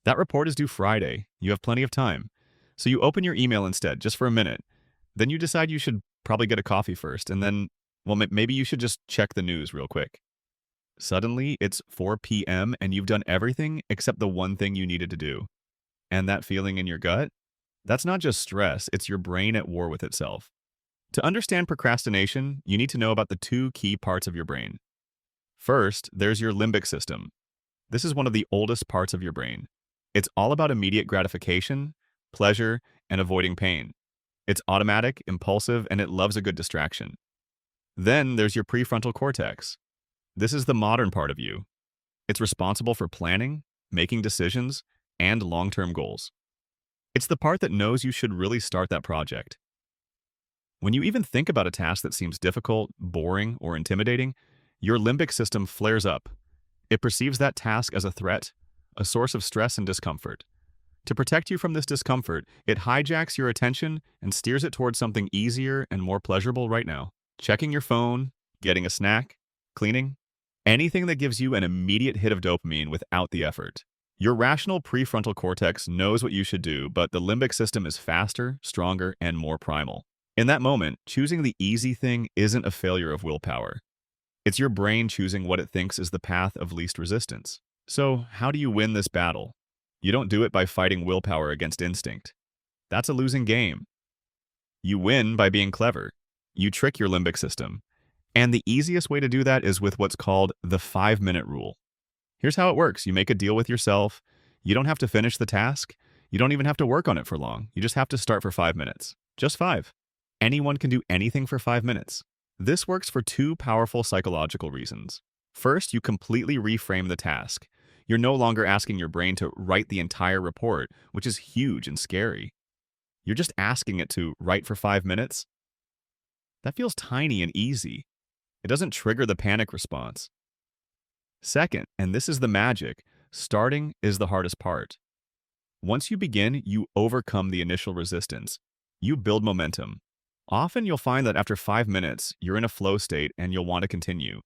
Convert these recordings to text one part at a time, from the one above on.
That report is due Friday. You have plenty of time. So you open your email instead, just for a minute. Then you decide you should probably get a coffee first, and then, well, maybe you should just check the news real quick. Suddenly, it's 4 p.m. and you've done everything except the one thing you needed to do. And that feeling in your gut? That's not just stress, it's your brain at war with itself. To understand procrastination, you need to know about the two key parts of your brain. First, there's your limbic system. This is one of the oldest parts of your brain. It's all about immediate gratification, pleasure, and avoiding pain. It's automatic, impulsive, and it loves a good distraction. Then there's your prefrontal cortex. This is the modern part of you. It's responsible for planning, making decisions, and long-term goals. It's the part that knows you should really start that project. When you even think about a task that seems difficult, boring, or intimidating, your limbic system flares up. It perceives that task as a threat, a source of stress and discomfort. To protect you from this discomfort, it hijacks your attention and steers it towards something easier and more pleasurable right now. Checking your phone, getting a snack, cleaning, anything that gives you an immediate hit of dopamine without the effort. Your rational prefrontal cortex knows what you should do, but the limbic system is faster, stronger, and more primal. In that moment, choosing the easy thing isn't a failure of willpower. It's your brain choosing what it thinks is the path of least resistance. So, how do you win this battle? You don't do it by fighting willpower against instinct. That's a losing game. You win by being clever. You trick your limbic system. And the easiest way to do that is with what's called the 5-minute rule. Here's how it works. You make a deal with yourself. You don't have to finish the task. You don't even have to work on it for long. You just have to start for 5 minutes. Just 5. Anyone can do anything for 5 minutes. This works for two powerful psychological reasons. First, you completely reframe the task. You're no longer asking your brain to write the entire report, which is huge and scary. You're just asking it to write for 5 minutes. That feels tiny and easy. It doesn't trigger the panic response. Second, and this is the magic, starting is the hardest part. Once you begin, you overcome the initial resistance. You build momentum. Often you'll find that after 5 minutes, you're in a flow state and you'll want to continue.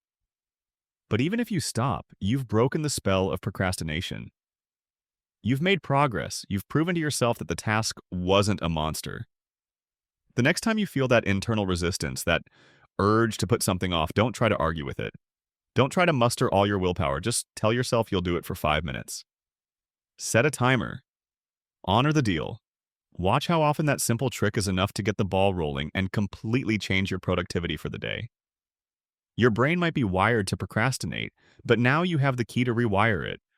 But even if you stop, you've broken the spell of procrastination. You've made progress. You've proven to yourself that the task wasn't a monster. The next time you feel that internal resistance, that urge to put something off, don't try to argue with it. Don't try to muster all your willpower. Just tell yourself you'll do it for 5 minutes. Set a timer. Honor the deal. Watch how often that simple trick is enough to get the ball rolling and completely change your productivity for the day. Your brain might be wired to procrastinate, but now you have the key to rewire it.